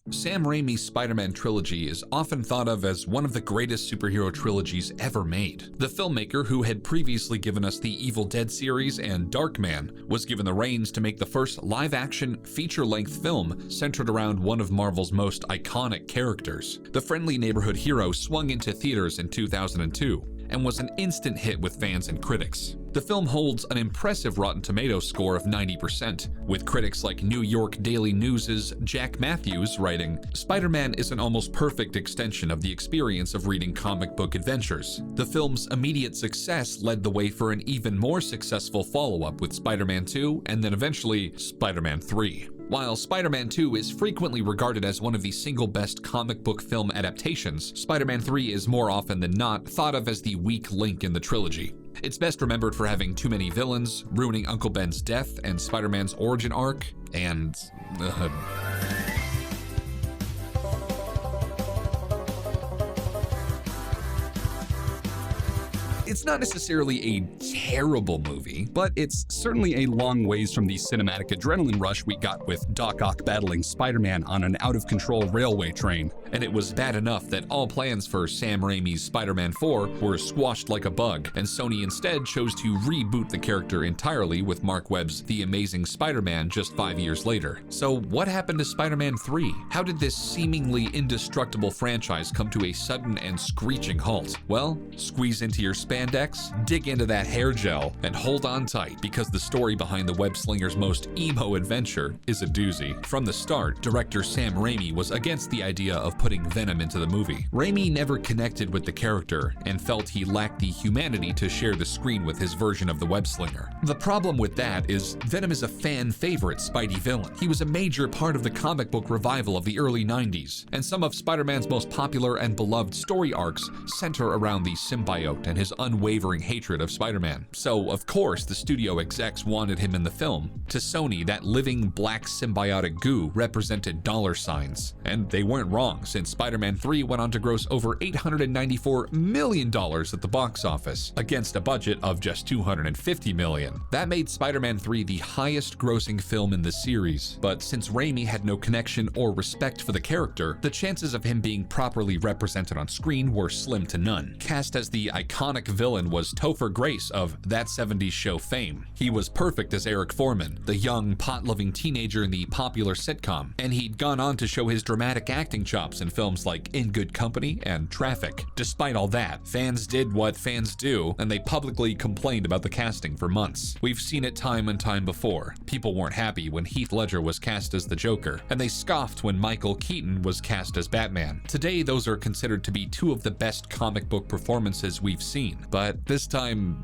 Sam Raimi's Spider-Man trilogy is often thought of as one of the greatest superhero trilogies ever made. The filmmaker, who had previously given us the Evil Dead series and Darkman, was given the reins to make the first live-action, feature-length film centered around one of Marvel's most iconic characters. The friendly neighborhood hero swung into theaters in 2002 and was an instant hit with fans and critics. The film holds an impressive Rotten Tomatoes score of 90%, with critics like New York Daily News's Jack Matthews writing, "Spider-Man is an almost perfect extension of the experience of reading comic book adventures." The film's immediate success led the way for an even more successful follow-up with Spider-Man 2 and then eventually Spider-Man 3. While Spider-Man 2 is frequently regarded as one of the single best comic book film adaptations, Spider-Man 3 is more often than not thought of as the weak link in the trilogy. It's best remembered for having too many villains, ruining Uncle Ben's death and Spider-Man's origin arc, and it's not necessarily a terrible movie, but it's certainly a long ways from the cinematic adrenaline rush we got with Doc Ock battling Spider-Man on an out-of-control railway train. And it was bad enough that all plans for Sam Raimi's Spider-Man 4 were squashed like a bug, and Sony instead chose to reboot the character entirely with Mark Webb's The Amazing Spider-Man just 5 years later. So what happened to Spider-Man 3? How did this seemingly indestructible franchise come to a sudden and screeching halt? Well, squeeze into your spandex, dig into that hair gel, and hold on tight, because the story behind the web-slinger's most emo adventure is a doozy. From the start, director Sam Raimi was against the idea of putting Venom into the movie. Raimi never connected with the character and felt he lacked the humanity to share the screen with his version of the web-slinger. The problem with that is Venom is a fan-favorite Spidey villain. He was a major part of the comic book revival of the early 90s, and some of Spider-Man's most popular and beloved story arcs center around the symbiote and his unwavering hatred of Spider-Man. So, of course, the studio execs wanted him in the film. To Sony, that living black symbiotic goo represented dollar signs. And they weren't wrong, since Spider-Man 3 went on to gross over $894 million at the box office, against a budget of just $250 million. That made Spider-Man 3 the highest grossing film in the series, but since Raimi had no connection or respect for the character, the chances of him being properly represented on screen were slim to none. Cast as the iconic villain was Topher Grace of That 70s Show fame. He was perfect as Eric Foreman, the young, pot-loving teenager in the popular sitcom, and he'd gone on to show his dramatic acting chops in films like In Good Company and Traffic. Despite all that, fans did what fans do, and they publicly complained about the casting for months. We've seen it time and time before. People weren't happy when Heath Ledger was cast as the Joker, and they scoffed when Michael Keaton was cast as Batman. Today, those are considered to be two of the best comic book performances we've seen, but this time,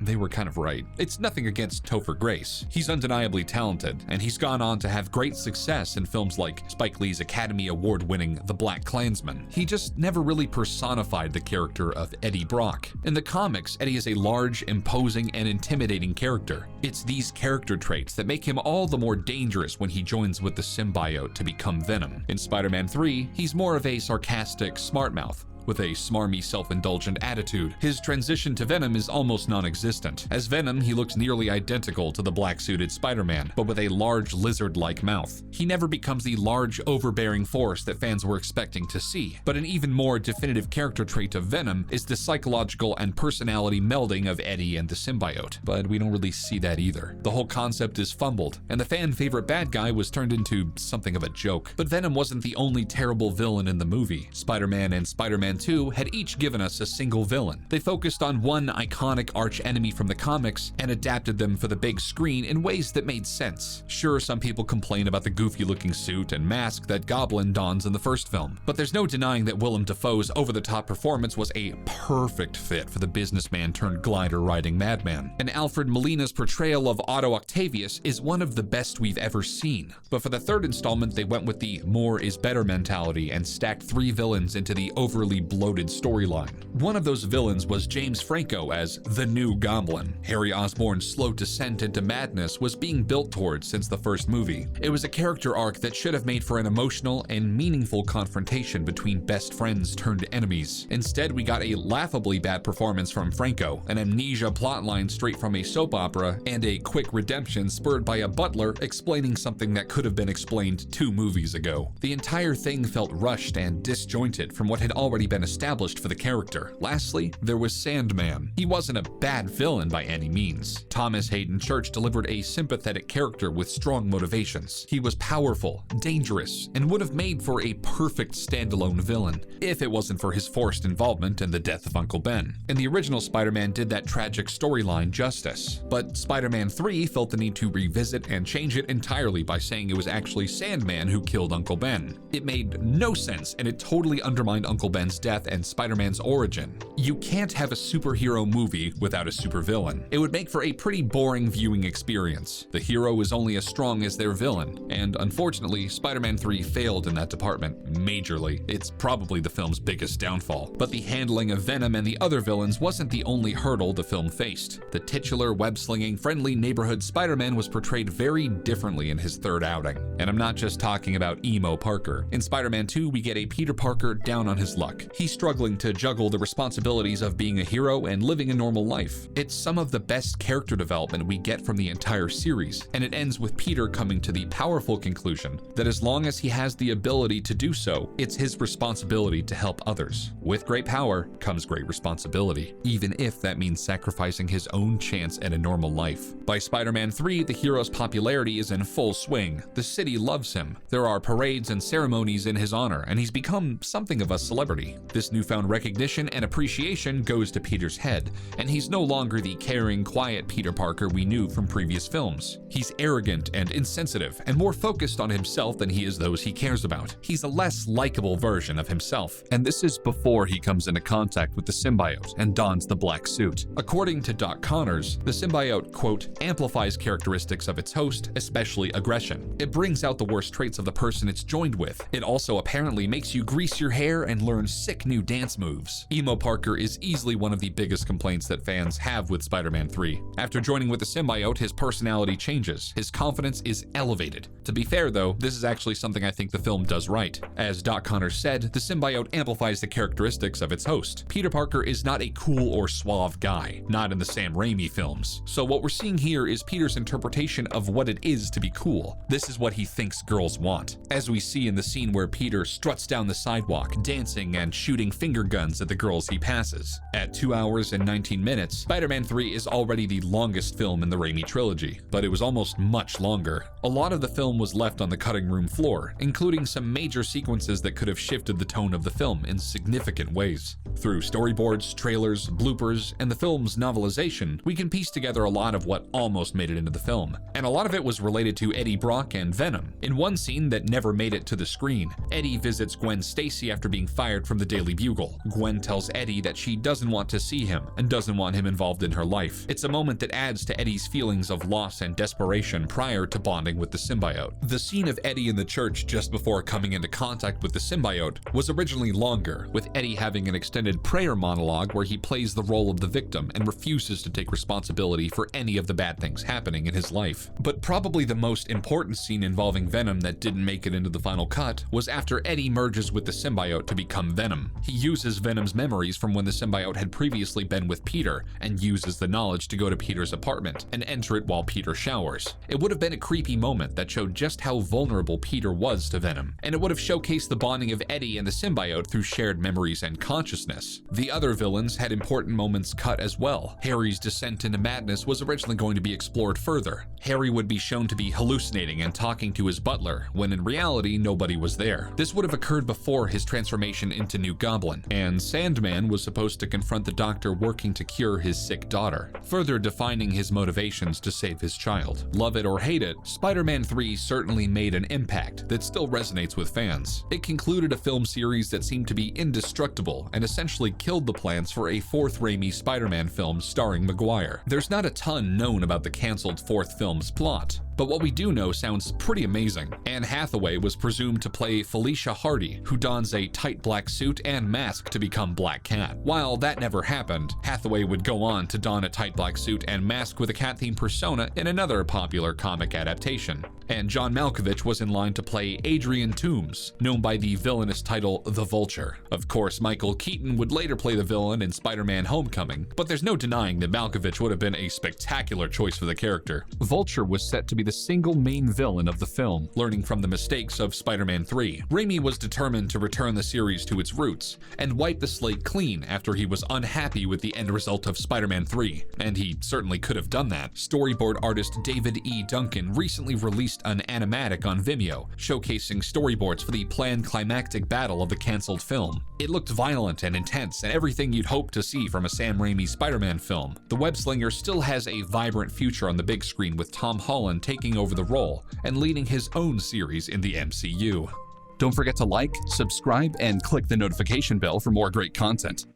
they were kind of right. It's nothing against Topher Grace. He's undeniably talented, and he's gone on to have great success in films like Spike Lee's Academy Award-winning The Black Klansman. He just never really personified the character of Eddie Brock. In the comics, Eddie is a large, imposing, and intimidating character. It's these character traits that make him all the more dangerous when he joins with the symbiote to become Venom. In Spider-Man 3, he's more of a sarcastic smartmouth, with a smarmy, self-indulgent attitude. His transition to Venom is almost non-existent. As Venom, he looks nearly identical to the black-suited Spider-Man, but with a large lizard-like mouth. He never becomes the large, overbearing force that fans were expecting to see. But an even more definitive character trait of Venom is the psychological and personality melding of Eddie and the symbiote. But we don't really see that either. The whole concept is fumbled, and the fan-favorite bad guy was turned into something of a joke. But Venom wasn't the only terrible villain in the movie. Spider-Man and Spider-Man 2 had each given us a single villain. They focused on one iconic arch-enemy from the comics and adapted them for the big screen in ways that made sense. Sure, some people complain about the goofy-looking suit and mask that Goblin dons in the first film, but there's no denying that Willem Dafoe's over-the-top performance was a perfect fit for the businessman-turned-glider-riding madman. And Alfred Molina's portrayal of Otto Octavius is one of the best we've ever seen. But for the third installment, they went with the more is better mentality and stacked 3 villains into the overly bloated storyline. One of those villains was James Franco as the New Goblin. Harry Osborn's slow descent into madness was being built towards since the first movie. It was a character arc that should have made for an emotional and meaningful confrontation between best friends turned enemies. Instead, we got a laughably bad performance from Franco, an amnesia plotline straight from a soap opera, and a quick redemption spurred by a butler explaining something that could have been explained 2 movies ago. The entire thing felt rushed and disjointed from what had already been established for the character. Lastly, there was Sandman. He wasn't a bad villain by any means. Thomas Hayden Church delivered a sympathetic character with strong motivations. He was powerful, dangerous, and would have made for a perfect standalone villain, if it wasn't for his forced involvement in the death of Uncle Ben. And the original Spider-Man did that tragic storyline justice. But Spider-Man 3 felt the need to revisit and change it entirely by saying it was actually Sandman who killed Uncle Ben. It made no sense, and it totally undermined Uncle Ben's death and Spider-Man's origin. You can't have a superhero movie without a supervillain. It would make for a pretty boring viewing experience. The hero is only as strong as their villain, and unfortunately, Spider-Man 3 failed in that department majorly. It's probably the film's biggest downfall. But the handling of Venom and the other villains wasn't the only hurdle the film faced. The titular, web-slinging, friendly neighborhood Spider-Man was portrayed very differently in his third outing. And I'm not just talking about emo Parker. In Spider-Man 2, we get a Peter Parker down on his luck. He's struggling to juggle the responsibilities of being a hero and living a normal life. It's some of the best character development we get from the entire series, and it ends with Peter coming to the powerful conclusion that as long as he has the ability to do so, it's his responsibility to help others. With great power comes great responsibility, even if that means sacrificing his own chance at a normal life. By Spider-Man 3, the hero's popularity is in full swing. The city loves him. There are parades and ceremonies in his honor, and he's become something of a celebrity. This newfound recognition and appreciation goes to Peter's head, and he's no longer the caring, quiet Peter Parker we knew from previous films. He's arrogant and insensitive, and more focused on himself than he is those he cares about. He's a less likable version of himself, and this is before he comes into contact with the symbiote and dons the black suit. According to Doc Connors, the symbiote, quote, amplifies characteristics of its host, especially aggression. It brings out the worst traits of the person it's joined with. It also apparently makes you grease your hair and learn sick new dance moves. Emo Parker is easily one of the biggest complaints that fans have with Spider-Man 3. After joining with the symbiote, his personality changes. His confidence is elevated. To be fair though, this is actually something I think the film does right. As Doc Connors said, the symbiote amplifies the characteristics of its host. Peter Parker is not a cool or suave guy, not in the Sam Raimi films. So what we're seeing here is Peter's interpretation of what it is to be cool. This is what he thinks girls want. As we see in the scene where Peter struts down the sidewalk, dancing and shooting finger guns at the girls he passes. At 2 hours and 19 minutes, Spider-Man 3 is already the longest film in the Raimi trilogy, but it was almost much longer. A lot of the film was left on the cutting room floor, including some major sequences that could have shifted the tone of the film in significant ways. Through storyboards, trailers, bloopers, and the film's novelization, we can piece together a lot of what almost made it into the film. And a lot of it was related to Eddie Brock and Venom. In one scene that never made it to the screen, Eddie visits Gwen Stacy after being fired from the Daily Bugle. Gwen tells Eddie that she doesn't want to see him and doesn't want him involved in her life. It's a moment that adds to Eddie's feelings of loss and desperation prior to bonding with the symbiote. The scene of Eddie in the church just before coming into contact with the symbiote was originally longer, with Eddie having an extended prayer monologue where he plays the role of the victim and refuses to take responsibility for any of the bad things happening in his life. But probably the most important scene involving Venom that didn't make it into the final cut was after Eddie merges with the symbiote to become Venom. He uses Venom's memories from when the symbiote had previously been with Peter and uses the knowledge to go to Peter's apartment and enter it while Peter showers. It would have been a creepy moment that showed just how vulnerable Peter was to Venom, and it would have showcased the bonding of Eddie and the symbiote through shared memories and consciousness. The other villains had important moments cut as well. Harry's descent into madness was originally going to be explored further. Harry would be shown to be hallucinating and talking to his butler, when in reality nobody was there. This would have occurred before his transformation into New Goblin, and Sandman was supposed to confront the doctor working to cure his sick daughter, further defining his motivations to save his child. Love it or hate it, Spider-Man 3 certainly made an impact that still resonates with fans. It concluded a film series that seemed to be indestructible and essentially killed the plans for a fourth Raimi Spider-Man film starring Maguire. There's not a ton known about the cancelled fourth film's plot. But what we do know sounds pretty amazing. Anne Hathaway was presumed to play Felicia Hardy, who dons a tight black suit and mask to become Black Cat. While that never happened, Hathaway would go on to don a tight black suit and mask with a cat-themed persona in another popular comic adaptation. And John Malkovich was in line to play Adrian Toomes, known by the villainous title The Vulture. Of course, Michael Keaton would later play the villain in Spider-Man Homecoming, but there's no denying that Malkovich would have been a spectacular choice for the character. Vulture was set to be the single main villain of the film, learning from the mistakes of Spider-Man 3. Raimi was determined to return the series to its roots and wipe the slate clean after he was unhappy with the end result of Spider-Man 3, and he certainly could have done that. Storyboard artist David E. Duncan recently released an animatic on Vimeo, showcasing storyboards for the planned climactic battle of the cancelled film. It looked violent and intense, and everything you'd hope to see from a Sam Raimi Spider-Man film. The web-slinger still has a vibrant future on the big screen, with Tom Holland taking over the role and leading his own series in the MCU. Don't forget to like, subscribe, and click the notification bell for more great content.